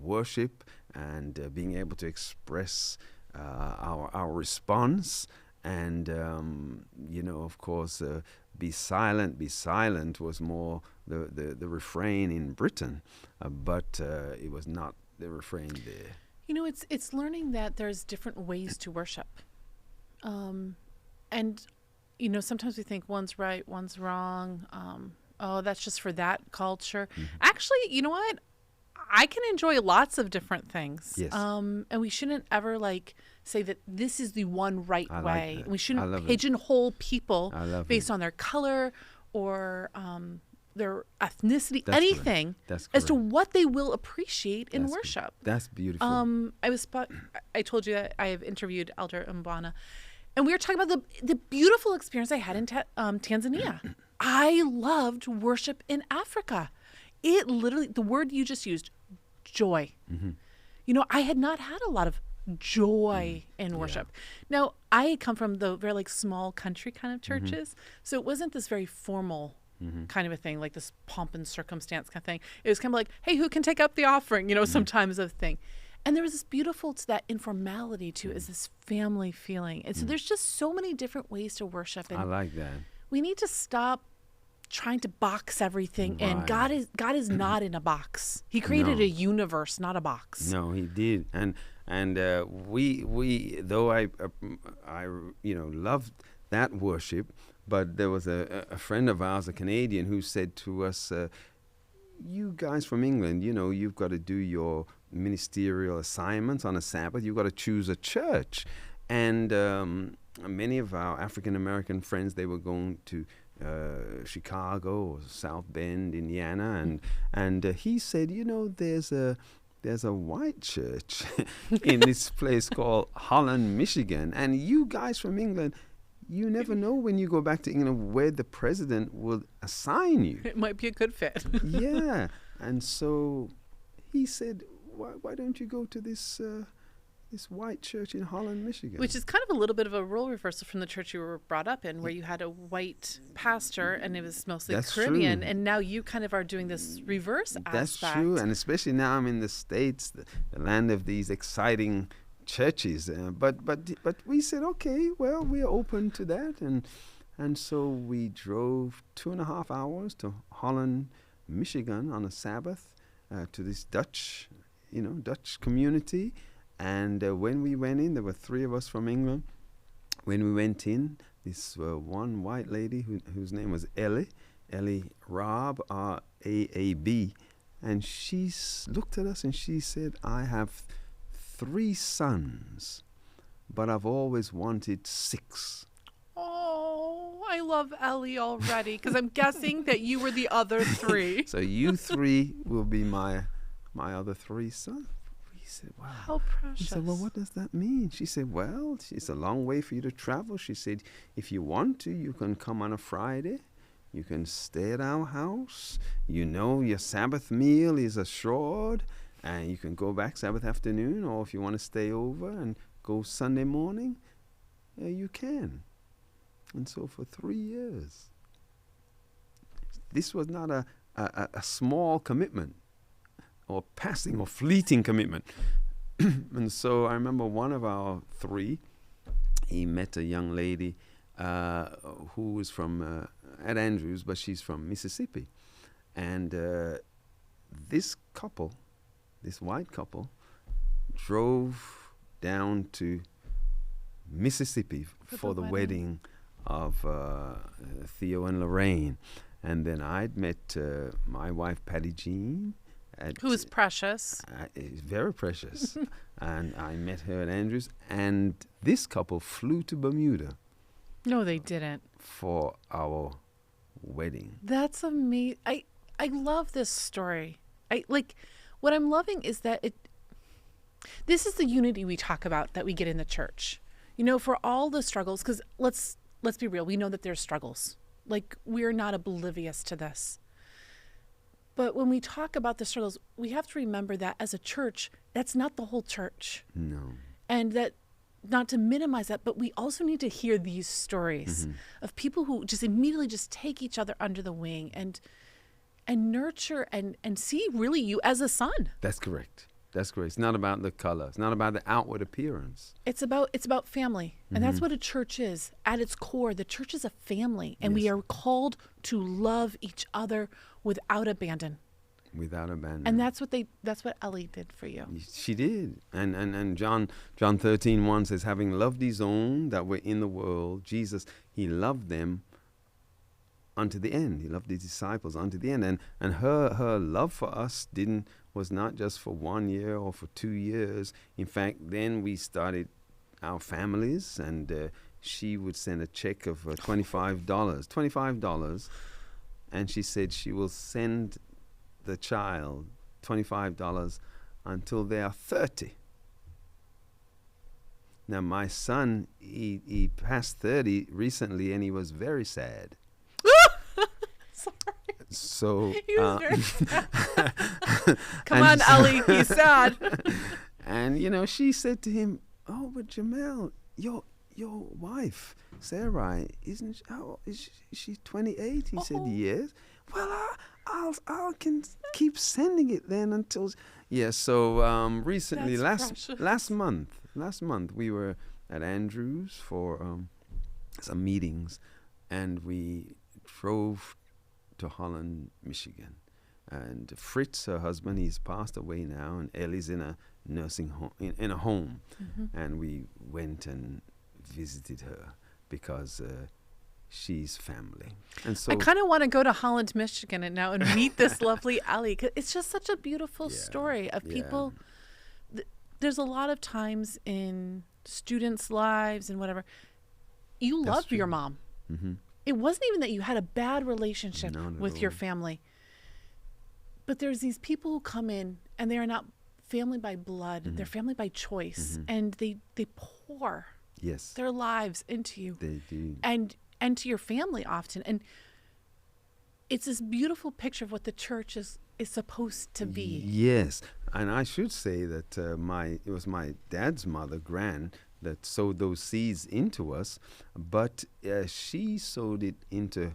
worship and being able to express our response. And of course, be silent was more the refrain in Britain, but it was not the refrain there. It's learning that there's different ways to worship. And sometimes we think one's right, one's wrong. That's just for that culture. Mm-hmm. Actually, you know what? I can enjoy lots of different things. Yes. And we shouldn't ever say that this is the one right way. Like we shouldn't pigeonhole people based on their color or their ethnicity, anything as to what they will appreciate in worship. That's beautiful. I told you that I have interviewed Elder Mbwana, and we were talking about the beautiful experience I had in Tanzania. I loved worship in Africa. It literally, the word you just used, joy. Mm-hmm. I had not had a lot of joy in worship. Now, I come from the very small country kind of churches, so it wasn't this very formal kind of a thing, like this pomp and circumstance kind of thing. It was kind of like, hey, who can take up the offering, sometimes of thing. And there was this beautiful to that informality too, is this family feeling. And so there's just so many different ways to worship. And I like that. We need to stop trying to box everything in. God is not in a box. He created a universe, not a box. No, he did. And we though I loved that worship, but there was a friend of ours, a Canadian, who said to us, you guys from England, you've got to do your ministerial assignments on a Sabbath. You've got to choose a church. And many of our African American friends, they were going to Chicago or South Bend, Indiana, and he said, there's a white church in this place called Holland, Michigan, and you guys from England, you never know when you go back to England where the president will assign you. It might be a good fit. Yeah, and so he said, why don't you go to this white church in Holland, Michigan? Which is kind of a little bit of a role reversal from the church you were brought up in, where you had a white pastor and it was mostly Caribbean. True. And now you kind of are doing this reverse aspect. That's true. And especially now I'm in the States, the land of these exciting churches. But we said, okay, well, we're open to that. And so we drove 2.5 hours to Holland, Michigan on a Sabbath to this Dutch community. And when we went in, there were 3 of us from England. When we went in, this one white lady whose name was Ellie Raab, R-A-A-B, and she looked at us and she said, I have 3 sons, but I've always wanted 6. Oh, I love Ellie already, because I'm guessing that you were the other 3. So you 3 will be my other 3 sons. He said, wow. How precious. He said, well, what does that mean? She said, well, it's a long way for you to travel. She said, if you want to, you can come on a Friday. You can stay at our house. Your Sabbath meal is assured. And you can go back Sabbath afternoon. Or if you want to stay over and go Sunday morning, you can. And so for 3 years. This was not a small commitment, or passing or fleeting commitment. And so I remember one of our 3, he met a young lady who was from at Andrews, but she's from Mississippi. And this white couple, drove down to Mississippi for the wedding of Theo and Lorraine. And then I'd met my wife, Patty Jean, who's precious. Very precious. And I met her at Andrews. And this couple flew to Bermuda. No, they didn't. For our wedding. That's amazing. I love this story. What I'm loving is that this is the unity we talk about that we get in the church. For all the struggles, because let's be real, we know that there's struggles. We're not oblivious to this. But when we talk about the struggles, we have to remember that as a church, that's not the whole church. No. And that, not to minimize that, but we also need to hear these stories of people who just immediately just take each other under the wing and nurture and see really you as a son. That's correct. That's great. It's not about the color. It's not about the outward appearance. It's about family. And that's what a church is. At its core, the church is a family. And we Yes. are called to love each other without abandon. Without abandon. And that's what Ellie did for you. She did. And John 13:1 says, having loved his own that were in the world, Jesus, he loved them unto the end. He loved his disciples unto the end. And her love for us was not just for 1 year or for 2 years. In fact, then we started our families, and she would send a check of $25, and she said she will send the child $25 until they are 30. Now, my son, he passed 30 recently, and he was very sad. Sorry. So He was very sad. Come on, Ellie, he's sad. And she said to him, "Oh, but Jamel, your wife, Sarai, isn't she, is she 28?" He said, "Yes." "Well, I can keep sending it then until." Yeah. So recently, last month, we were at Andrews for some meetings, and we drove to Holland, Michigan. And Fritz, her husband, he's passed away now, and Ellie's in a nursing home, in a home. And we went and visited her because she's family. And so I kind of want to go to Holland, Michigan and meet this lovely Ellie. 'Cause it's just such a beautiful story of people. There's a lot of times in students' lives and whatever, you love your mom. It wasn't even that you had a bad relationship with your family. But there's these people who come in and they are not family by blood. They're family by choice. And they pour their lives into you. They do. And to your family often. And it's this beautiful picture of what the church is supposed to be. Yes. And I should say that it was my dad's mother, Gran, that sowed those seeds into us, but she sowed it into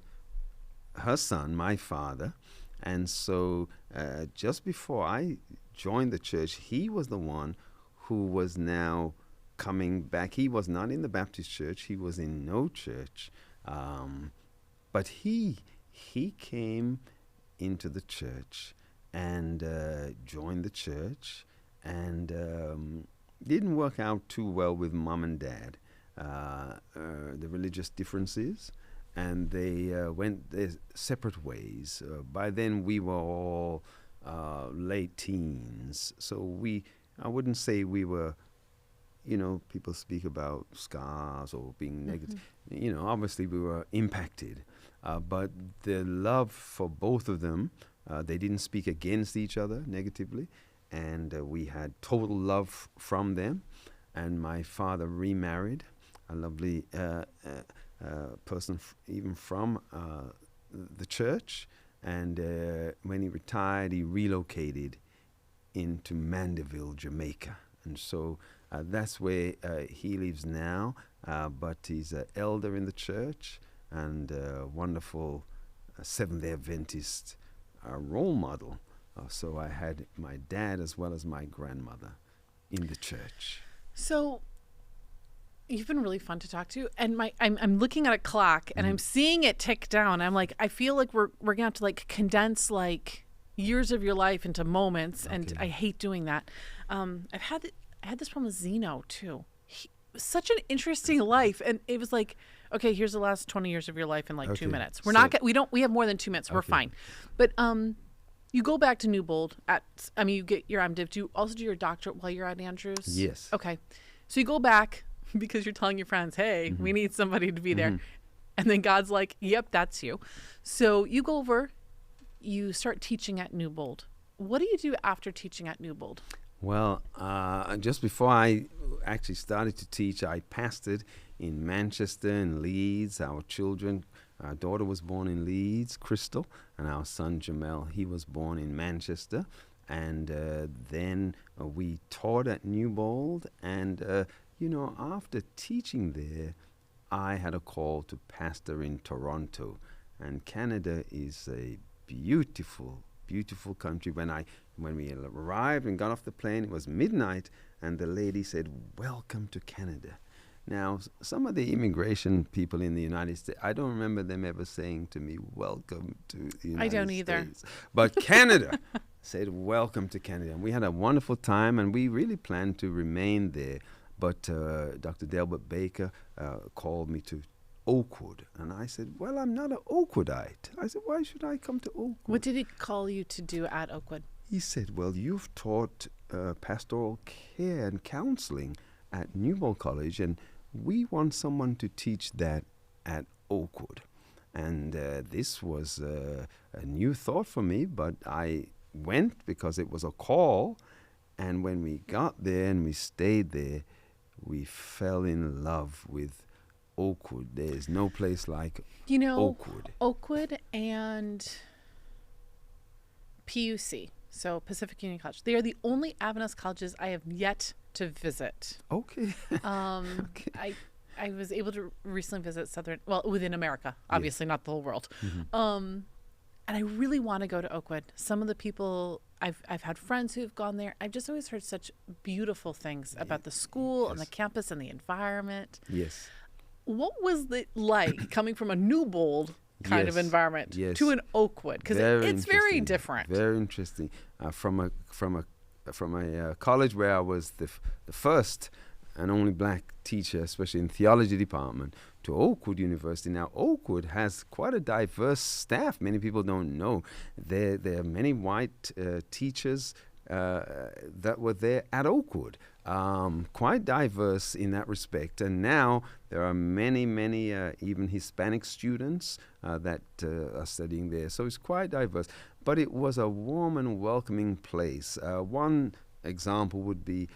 her son, my father. And so just before I joined the church, he was the one who was now coming back. He was not in the Baptist church. He was in no church. But he came into the church and joined the church, and didn't work out too well with mom and dad, the religious differences, and they went their separate ways. By then we were all late teens, so I wouldn't say we were, people speak about scars or being negative. Obviously we were impacted, but the love for both of them, they didn't speak against each other negatively. And we had total love from them. And my father remarried a lovely person, even from the church. And when he retired, he relocated into Mandeville, Jamaica. And so that's where he lives now. But he's an elder in the church and a wonderful Seventh-day Adventist role model. So I had my dad as well as my grandmother in the church. So you've been really fun to talk to, and I'm looking at a clock and I'm seeing it tick down. I'm like, I feel like we're gonna have to condense years of your life into moments, and I hate doing that. I had this problem with Zeno too. Such an interesting life, and it was like, okay, here's the last 20 years of your life in 2 minutes. We have more than 2 minutes. We're fine, but you go back to Newbold you get your MDiv. Do you also do your doctorate while you're at Andrews? Yes. Okay. So you go back because you're telling your friends, hey, we need somebody to be there. And then God's like, yep, that's you. So you go over, you start teaching at Newbold. What do you do after teaching at Newbold? Well, just before I actually started to teach, I pastored in Manchester and Leeds. Our daughter was born in Leeds, Crystal, and our son Jamel, he was born in Manchester. And then we taught at Newbold, and after teaching there, I had a call to pastor in Toronto. And Canada is a beautiful, beautiful country. When I when we arrived and got off the plane, it was midnight, and the lady said, "Welcome to Canada." Now, some of the immigration people in the United States, I don't remember them ever saying to me, "Welcome to the United States." I don't either. But Canada said, "Welcome to Canada." And we had a wonderful time, and we really planned to remain there. But Dr. Delbert Baker called me to Oakwood. And I said, "Well, I'm not an Oakwoodite." I said, "Why should I come to Oakwood?" What did he call you to do at Oakwood? He said, "Well, you've taught pastoral care and counseling at Newbold College, and we want someone to teach that at Oakwood." And this was a new thought for me, but I went because it was a call. And when we got there and we stayed there, we fell in love with Oakwood. There's no place like Oakwood. Oakwood and PUC, so Pacific Union College. They are the only Adventist colleges I have yet to visit. Okay. Okay. I was able to recently visit within America, obviously not the whole world. Mm-hmm. And I really want to go to Oakwood. Some of the people, I've had friends who've gone there. I've just always heard such beautiful things about the school and the campus and the environment. Yes. What was it like coming from a Newbold kind of environment to an Oakwood? Because it's very different. Very interesting. From a college where I was the first and only black teacher, especially in theology department, to Oakwood University. Now, Oakwood has quite a diverse staff. Many people don't know. There are many white teachers that were there at Oakwood. Quite diverse in that respect. And now there are many even Hispanic students that are studying there. So it's quite diverse. But it was a warm and welcoming place. One example would be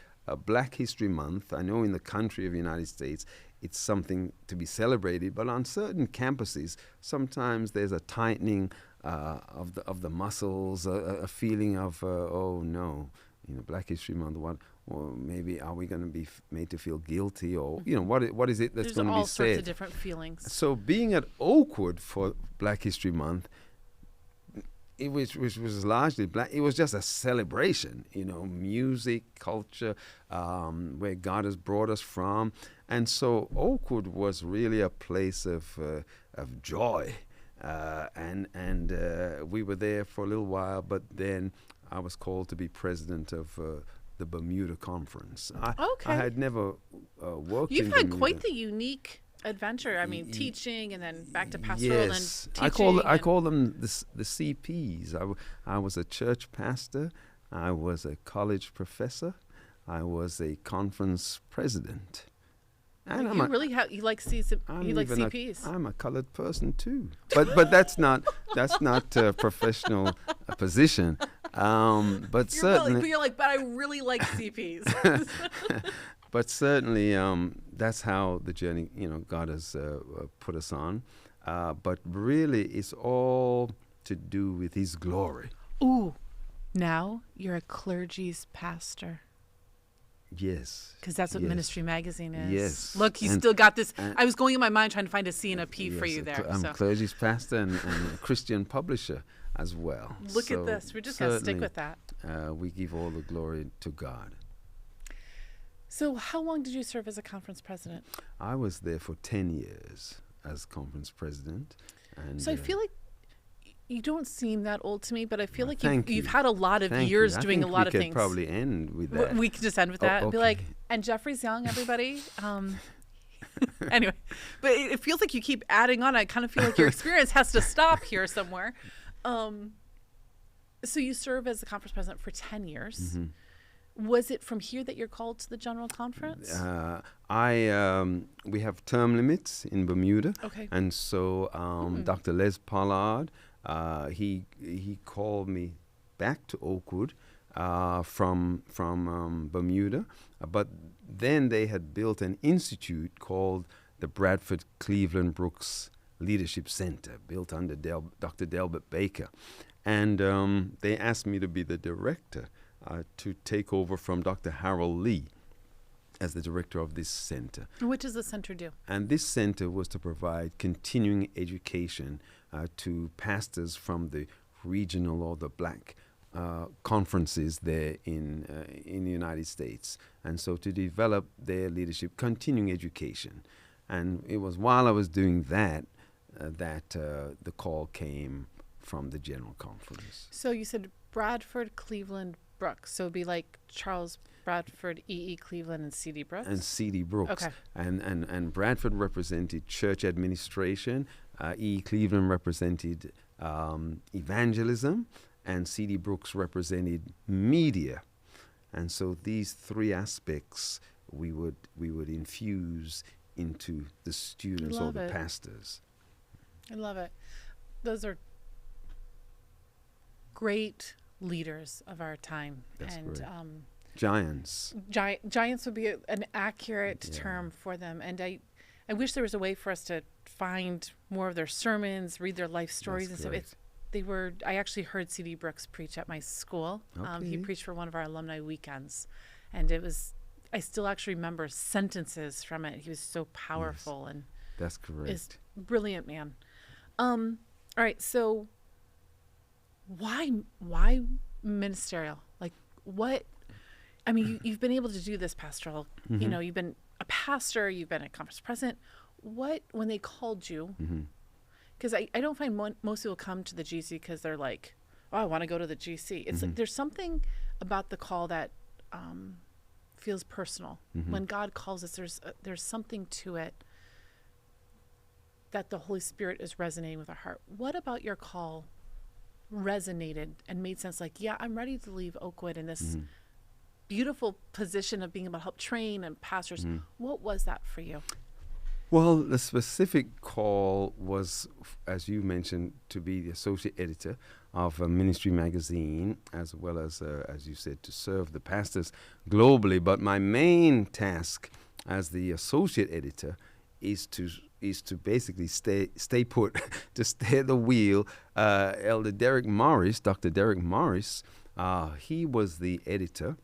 Black History Month. I know in the country of the United States, it's something to be celebrated, but on certain campuses, sometimes there's a tightening of the muscles, a feeling of, oh no, Black History Month, what, or maybe are we going to be made to feel guilty, or, what is it that's going to be said? There's all sorts of different feelings. So being at Oakwood for Black History Month, which was largely black, it was just a celebration, music, culture, where God has brought us from. And so Oakwood was really a place of joy. And we were there for a little while, but then I was called to be president of the Bermuda Conference. I had never worked in Bermuda. You've had quite the unique adventure. I mean, teaching and then back to pastoral and teaching. I call them the CPs. I was a church pastor. I was a college professor. I was a conference president. And you like CPs. I'm a colored person too, but that's not a professional position. But certainly, but I really like CPs. But certainly, that's how the journey, God has put us on. But really, it's all to do with His glory. Ooh, now you're a clergy's pastor. Yes. Because that's what Ministry Magazine is. Yes. Look, you still got this. I was going in my mind trying to find a C and a P for you there. I'm a clergy's pastor and a Christian publisher as well. Look at this. We're just going to stick with that. We give all the glory to God. So how long did you serve as a conference president? I was there for 10 years as conference president. And so I feel like you don't seem that old to me, but I feel like you've you. had a lot of years doing a lot of things. We could probably end with that. We could just end with that. Okay. Be like, and Jeffrey's young, everybody. Anyway, but it feels like you keep adding on. I kind of feel like your experience has to stop here somewhere. So you serve as the conference president for 10 years. Mm-hmm. Was it from here that you're called to the General Conference? We have term limits in Bermuda. Okay. And so Dr. Les Pollard, he called me back to Oakwood from Bermuda. But then they had built an institute called the Bradford Cleveland Brooks Leadership Center, built under Dr. Delbert Baker. And they asked me to be the director, to take over from Dr. Harold Lee as the director of this center. What does the center do? And this center was to provide continuing education to pastors from the regional or the black conferences there in the United States, and so to develop their leadership, continuing education. And it was while I was doing that that the call came from the General Conference. So you said Bradford, Cleveland, Brooks. So it'd be like Charles Bradford, E.E. Cleveland, and C.D. Brooks? And C.D. Brooks. Okay. And Bradford represented church administration. E.E. Cleveland represented evangelism. And C.D. Brooks represented media. And so these three aspects we would infuse into the students or the pastors. I love it. Those are great leaders of our time. That's and great. Giants. Giants would be an accurate term for them. And I wish there was a way for us to find more of their sermons, read their life stories and stuff. I actually heard C.D. Brooks preach at my school. Okay. He preached for one of our alumni weekends. And I still actually remember sentences from it. He was so powerful. Yes, and that's correct. Is brilliant man. All right, so why ministerial? Like what? I mean, you've been able to do this pastoral. Mm-hmm. You know, you've been a pastor. You've been a conference president. What when they called you? Because I don't find most people come to the GC because they're like, oh, I want to go to the GC. It's like there's something about the call that feels personal. When God calls us, there's something to it that the Holy Spirit is resonating with our heart. What about your call resonated and made sense? Like, yeah, I'm ready to leave Oakwood in this beautiful position of being able to help train and pastors. What was that for you? Well, the specific call was, as you mentioned, to be the associate editor of a ministry magazine, as well as you said, to serve the pastors globally. But my main task as the associate editor is to basically stay put, to stay at the wheel. Elder Dr. Derek Morris, he was the editor,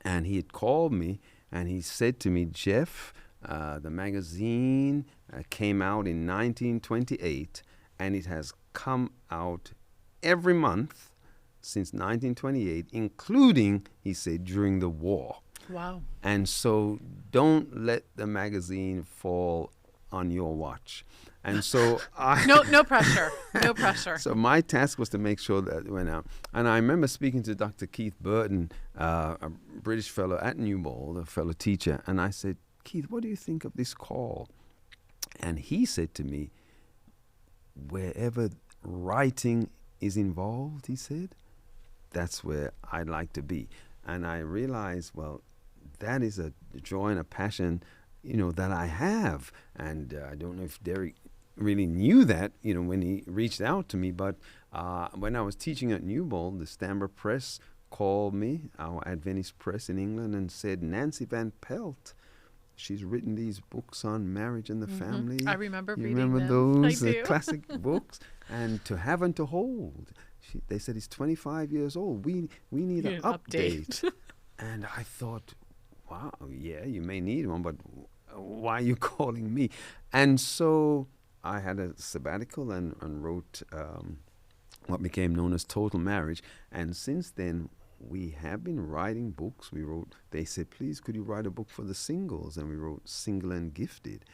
and he had called me, and he said to me, Jeff, the magazine came out in 1928, and it has come out every month since 1928, including, he said, during the war. Wow. And so don't let the magazine fall on your watch. And so no pressure. No pressure. So my task was to make sure that it went out. And I remember speaking to Dr. Keith Burton, a British fellow at Newbold, a fellow teacher, and I said, Keith, what do you think of this call? And he said to me, wherever writing is involved, he said, that's where I'd like to be. And I realized, well, that is a joy and a passion, that I have. And I don't know if Derek really knew that, when he reached out to me. But when I was teaching at Newbold, the Stamber Press called me, our Adventist press in England, and said, Nancy Van Pelt, she's written these books on marriage and the family. I remember reading remember them. those I do. classic books? And To Have and to Hold. They said he's 25 years old. We need an update. And I thought, wow, yeah, you may need one, but why are you calling me? And so I had a sabbatical and wrote what became known as Total Marriage. And since then, we have been writing books. They said, please, could you write a book for the singles? And we wrote Single and Gifted.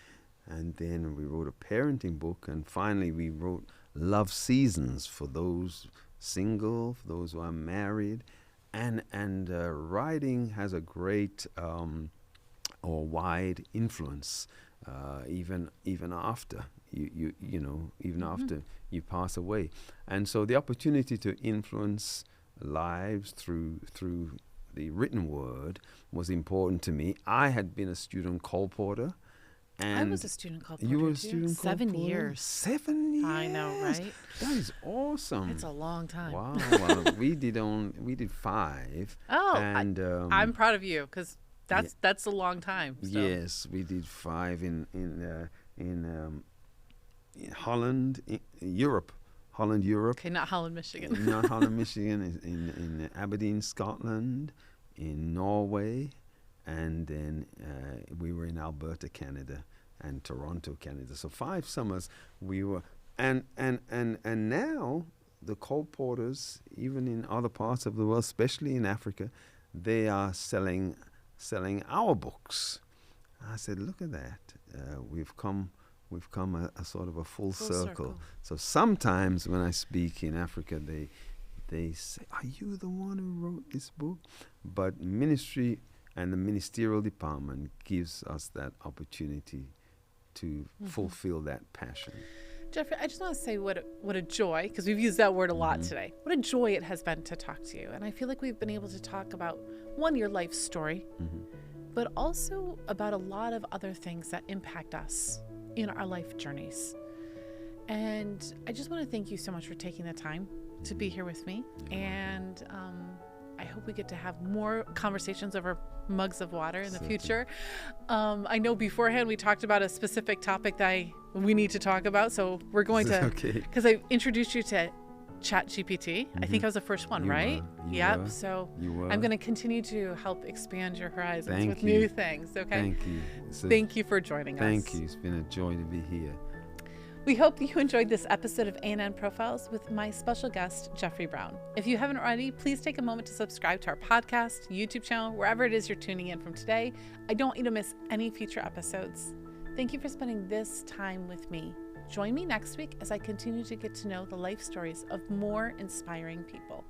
And then we wrote a parenting book. And finally, we wrote Love Seasons for those single, for those who are married. And writing has a great or wide influence, even after even after you pass away. And so the opportunity to influence lives through the written word was important to me. I had been a student colporteur. And I was a student colporteur. You were a student 7 colporteur? years. 7 years. I know, right? That is awesome. It's a long time. Wow. Well, we did 5. Oh, and I'm proud of you because that's a long time. So. Yes, we did 5 in Holland, Europe. Holland, Europe. Okay, not Holland, Michigan. Not Holland, Michigan. In Aberdeen, Scotland, in Norway, and then we were in Alberta, Canada, and Toronto, Canada. So 5 summers we were, and now the colporteurs, even in other parts of the world, especially in Africa, they are selling our books. I said, look at that. We've come a sort of a full circle. So sometimes when I speak in Africa, they say, are you the one who wrote this book? But ministry and the ministerial department gives us that opportunity to fulfill that passion. Jeffrey, I just want to say what a joy, because we've used that word a lot today. What a joy it has been to talk to you. And I feel like we've been able to talk about, one, your life story, but also about a lot of other things that impact us in our life journeys. And I just want to thank you so much for taking the time to be here with me. And I hope we get to have more conversations over mugs of water in the future. I know beforehand we talked about a specific topic that we need to talk about. So we're going to, because I introduced you to ChatGPT. I think I was the first one, right? Yep. So I'm going to continue to help expand your horizons with new things. Okay. Thank you. Thank you for joining us. Thank you. It's been a joy to be here. We hope that you enjoyed this episode of A&N Profiles with my special guest, Jeffrey Brown. If you haven't already, please take a moment to subscribe to our podcast, YouTube channel, wherever it is you're tuning in from today. I don't want you to miss any future episodes. Thank you for spending this time with me. Join me next week as I continue to get to know the life stories of more inspiring people.